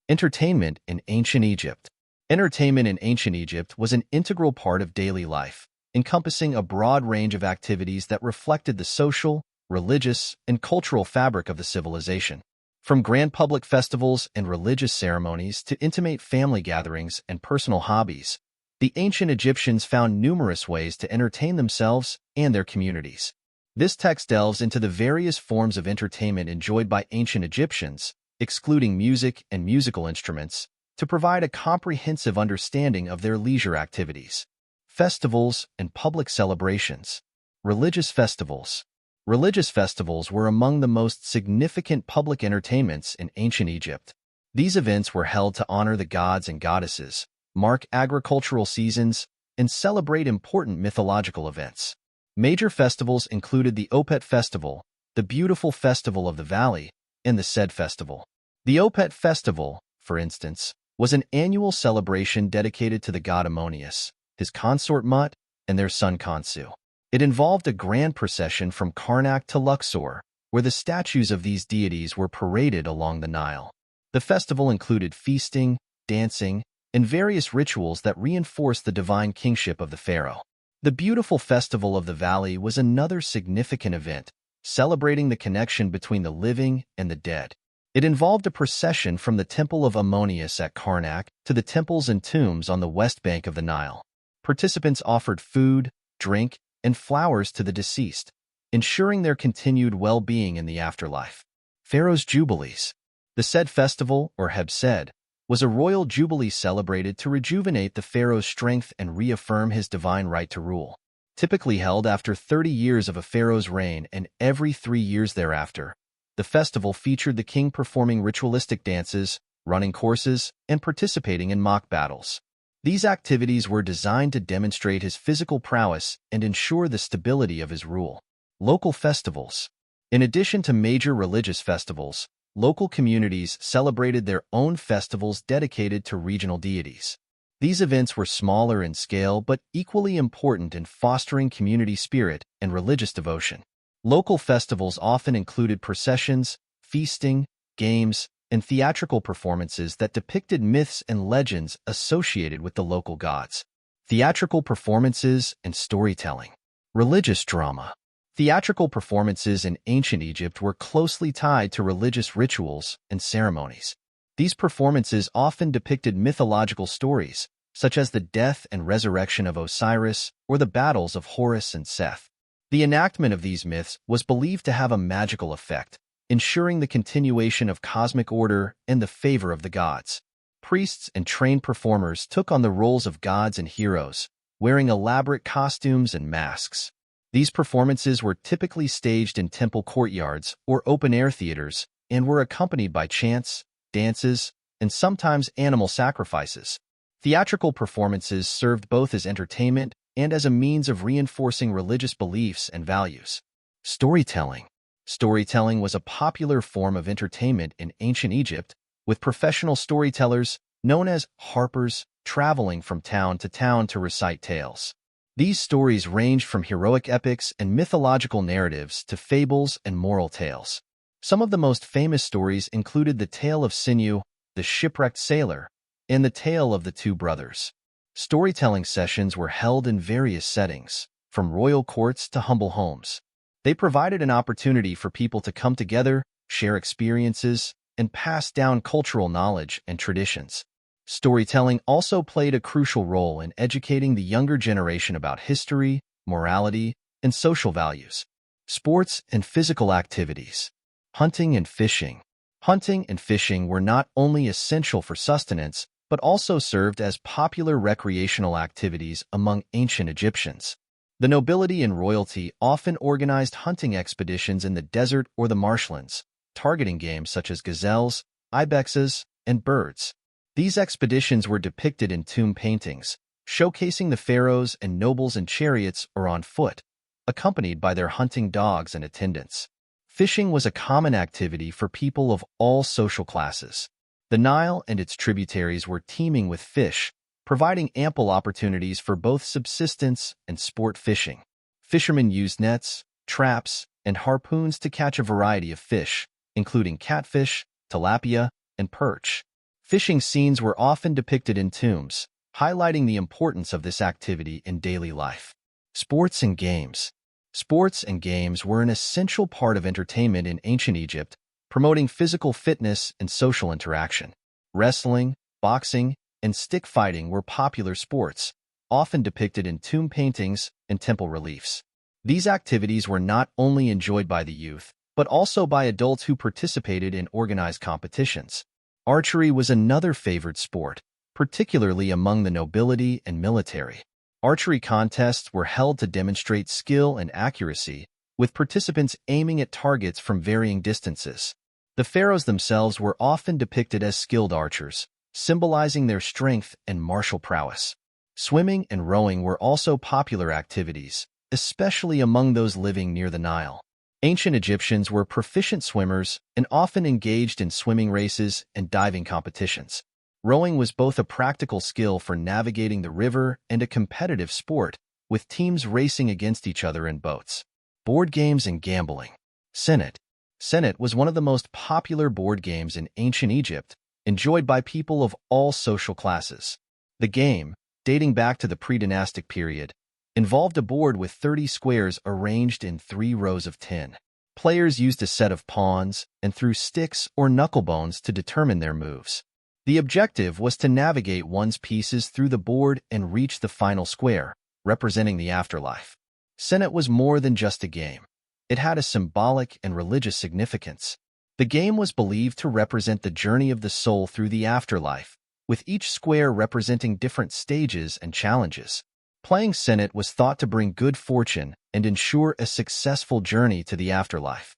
Entertainment in ancient Egypt. Entertainment in ancient Egypt was an integral part of daily life, encompassing a broad range of activities that reflected the social, religious, and cultural fabric of the civilization. From grand public festivals and religious ceremonies to intimate family gatherings and personal hobbies, the ancient Egyptians found numerous ways to entertain themselves and their communities. This text delves into the various forms of entertainment enjoyed by ancient Egyptians, excluding music and musical instruments, to provide a comprehensive understanding of their leisure activities. Festivals and public celebrations. Religious festivals. Religious festivals were among the most significant public entertainments in ancient Egypt. These events were held to honor the gods and goddesses, mark agricultural seasons, and celebrate important mythological events. Major festivals included the Opet Festival, the Beautiful Festival of the Valley, and the Sed Festival. The Opet Festival, for instance, was an annual celebration dedicated to the god Ammonius, his consort Mut, and their son Khonsu. It involved a grand procession from Karnak to Luxor, where the statues of these deities were paraded along the Nile. The festival included feasting, dancing, and various rituals that reinforced the divine kingship of the pharaoh. The Beautiful Festival of the Valley was another significant event, celebrating the connection between the living and the dead. It involved a procession from the Temple of Ammonius at Karnak to the temples and tombs on the west bank of the Nile. Participants offered food, drink, and flowers to the deceased, ensuring their continued well-being in the afterlife. Pharaoh's Jubilees. The Sed Festival, or Heb-Sed, was a royal jubilee celebrated to rejuvenate the pharaoh's strength and reaffirm his divine right to rule. Typically held after 30 years of a pharaoh's reign and every 3 years thereafter, the festival featured the king performing ritualistic dances, running courses, and participating in mock battles. These activities were designed to demonstrate his physical prowess and ensure the stability of his rule. Local festivals. In addition to major religious festivals, local communities celebrated their own festivals dedicated to regional deities. These events were smaller in scale but equally important in fostering community spirit and religious devotion. Local festivals often included processions, feasting, games, and theatrical performances that depicted myths and legends associated with the local gods. Theatrical performances and storytelling. Religious drama. Theatrical performances in ancient Egypt were closely tied to religious rituals and ceremonies. These performances often depicted mythological stories, such as the death and resurrection of Osiris or the battles of Horus and Seth. The enactment of these myths was believed to have a magical effect, ensuring the continuation of cosmic order and the favor of the gods. Priests and trained performers took on the roles of gods and heroes, wearing elaborate costumes and masks. These performances were typically staged in temple courtyards or open-air theaters and were accompanied by chants, dances, and sometimes animal sacrifices. Theatrical performances served both as entertainment and as a means of reinforcing religious beliefs and values. Storytelling. Storytelling was a popular form of entertainment in ancient Egypt, with professional storytellers, known as harpers, traveling from town to recite tales. These stories ranged from heroic epics and mythological narratives to fables and moral tales. Some of the most famous stories included the tale of Sinew, the shipwrecked sailor, and the tale of the two brothers. Storytelling sessions were held in various settings, from royal courts to humble homes. They provided an opportunity for people to come together, share experiences, and pass down cultural knowledge and traditions. Storytelling also played a crucial role in educating the younger generation about history, morality, and social values. Sports and physical activities. Hunting and fishing. Hunting and fishing were not only essential for sustenance, but also served as popular recreational activities among ancient Egyptians. The nobility and royalty often organized hunting expeditions in the desert or the marshlands, targeting game such as gazelles, ibexes, and birds. These expeditions were depicted in tomb paintings, showcasing the pharaohs and nobles in chariots or on foot, accompanied by their hunting dogs and attendants. Fishing was a common activity for people of all social classes. The Nile and its tributaries were teeming with fish, providing ample opportunities for both subsistence and sport fishing. Fishermen used nets, traps, and harpoons to catch a variety of fish, including catfish, tilapia, and perch. Fishing scenes were often depicted in tombs, highlighting the importance of this activity in daily life. Sports and games. Sports and games were an essential part of entertainment in ancient Egypt, promoting physical fitness and social interaction. Wrestling, boxing, and stick fighting were popular sports, often depicted in tomb paintings and temple reliefs. These activities were not only enjoyed by the youth, but also by adults who participated in organized competitions. Archery was another favored sport, particularly among the nobility and military. Archery contests were held to demonstrate skill and accuracy, with participants aiming at targets from varying distances. The pharaohs themselves were often depicted as skilled archers, symbolizing their strength and martial prowess. Swimming and rowing were also popular activities, especially among those living near the Nile. Ancient Egyptians were proficient swimmers and often engaged in swimming races and diving competitions. Rowing was both a practical skill for navigating the river and a competitive sport, with teams racing against each other in boats. Board games and gambling. Senet. Senet was one of the most popular board games in ancient Egypt, enjoyed by people of all social classes. The game, dating back to the pre-dynastic period, involved a board with 30 squares arranged in 3 rows of 10. Players used a set of pawns and threw sticks or knucklebones to determine their moves. The objective was to navigate one's pieces through the board and reach the final square, representing the afterlife. Senet was more than just a game. It had a symbolic and religious significance. The game was believed to represent the journey of the soul through the afterlife, with each square representing different stages and challenges. Playing Senet was thought to bring good fortune and ensure a successful journey to the afterlife.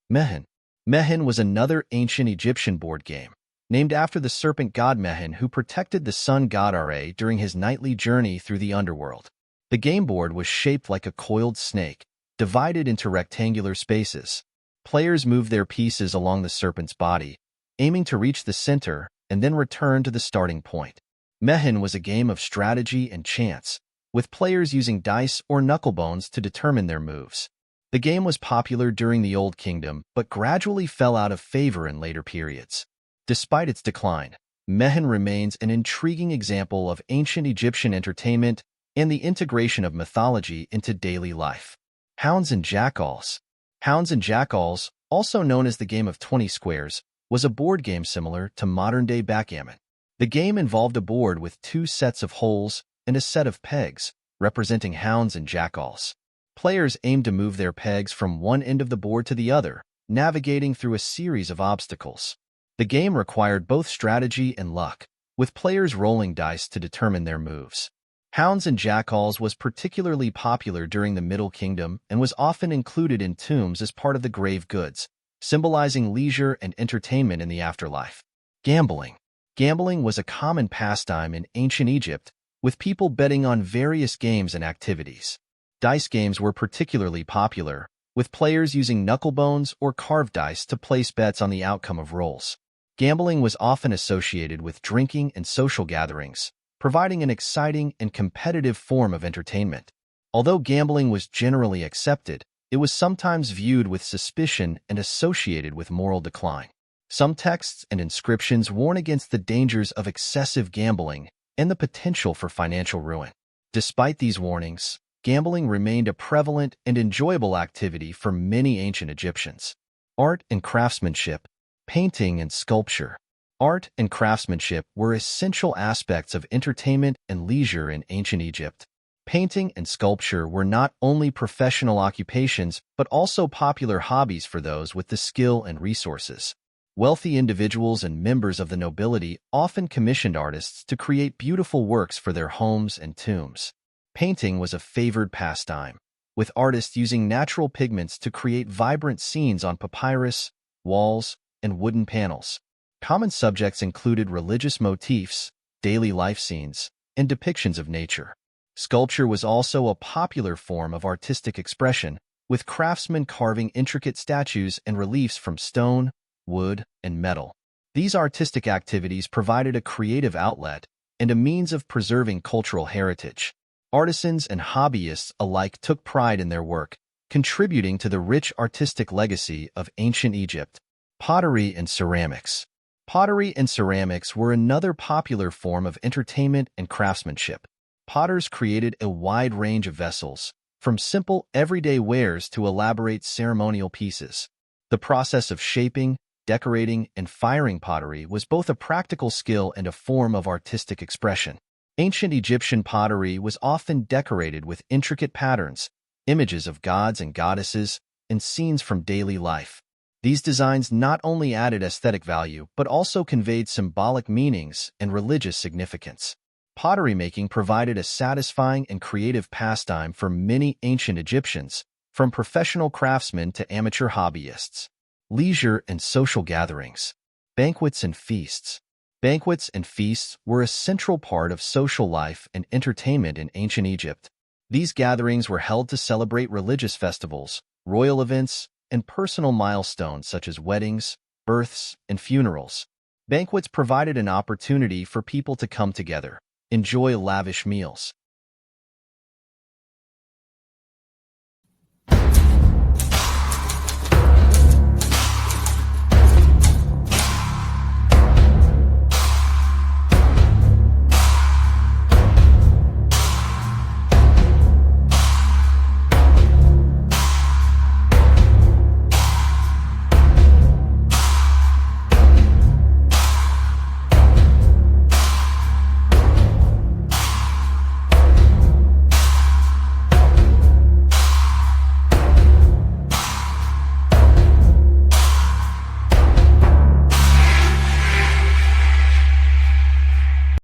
Mehen. Mehen was another ancient Egyptian board game, named after the serpent god Mehen who protected the sun god Ra during his nightly journey through the underworld. The game board was shaped like a coiled snake, divided into rectangular spaces. Players moved their pieces along the serpent's body, aiming to reach the center and then return to the starting point. Mehen was a game of strategy and chance, with players using dice or knucklebones to determine their moves. The game was popular during the Old Kingdom, but gradually fell out of favor in later periods. Despite its decline, Mehen remains an intriguing example of ancient Egyptian entertainment and the integration of mythology into daily life. Hounds and Jackals. Hounds and Jackals, also known as the game of 20 squares, was a board game similar to modern-day backgammon. The game involved a board with 2 sets of holes and a set of pegs, representing hounds and jackals. Players aimed to move their pegs from one end of the board to the other, navigating through a series of obstacles. The game required both strategy and luck, with players rolling dice to determine their moves. Hounds and Jackals was particularly popular during the Middle Kingdom and was often included in tombs as part of the grave goods, symbolizing leisure and entertainment in the afterlife. Gambling. Gambling was a common pastime in ancient Egypt, with people betting on various games and activities. Dice games were particularly popular, with players using knucklebones or carved dice to place bets on the outcome of rolls. Gambling was often associated with drinking and social gatherings, providing an exciting and competitive form of entertainment. Although gambling was generally accepted, it was sometimes viewed with suspicion and associated with moral decline. Some texts and inscriptions warn against the dangers of excessive gambling and the potential for financial ruin. Despite these warnings, gambling remained a prevalent and enjoyable activity for many ancient Egyptians. Art and craftsmanship. Painting and sculpture. Art and craftsmanship were essential aspects of entertainment and leisure in ancient Egypt. Painting and sculpture were not only professional occupations, but also popular hobbies for those with the skill and resources. Wealthy individuals and members of the nobility often commissioned artists to create beautiful works for their homes and tombs. Painting was a favored pastime, with artists using natural pigments to create vibrant scenes on papyrus, walls, and wooden panels. Common subjects included religious motifs, daily life scenes, and depictions of nature. Sculpture was also a popular form of artistic expression, with craftsmen carving intricate statues and reliefs from stone, wood, and metal. These artistic activities provided a creative outlet and a means of preserving cultural heritage. Artisans and hobbyists alike took pride in their work, contributing to the rich artistic legacy of ancient Egypt. Pottery and ceramics. Pottery and ceramics were another popular form of entertainment and craftsmanship. Potters created a wide range of vessels, from simple everyday wares to elaborate ceremonial pieces. The process of shaping, decorating, and firing pottery was both a practical skill and a form of artistic expression. Ancient Egyptian pottery was often decorated with intricate patterns, images of gods and goddesses, and scenes from daily life. These designs not only added aesthetic value, but also conveyed symbolic meanings and religious significance. Pottery making provided a satisfying and creative pastime for many ancient Egyptians, from professional craftsmen to amateur hobbyists. Leisure and social gatherings. Banquets and feasts. Banquets and feasts were a central part of social life and entertainment in ancient Egypt. These gatherings were held to celebrate religious festivals, royal events, and personal milestones such as weddings, births, and funerals. Banquets provided an opportunity for people to come together, enjoy lavish meals,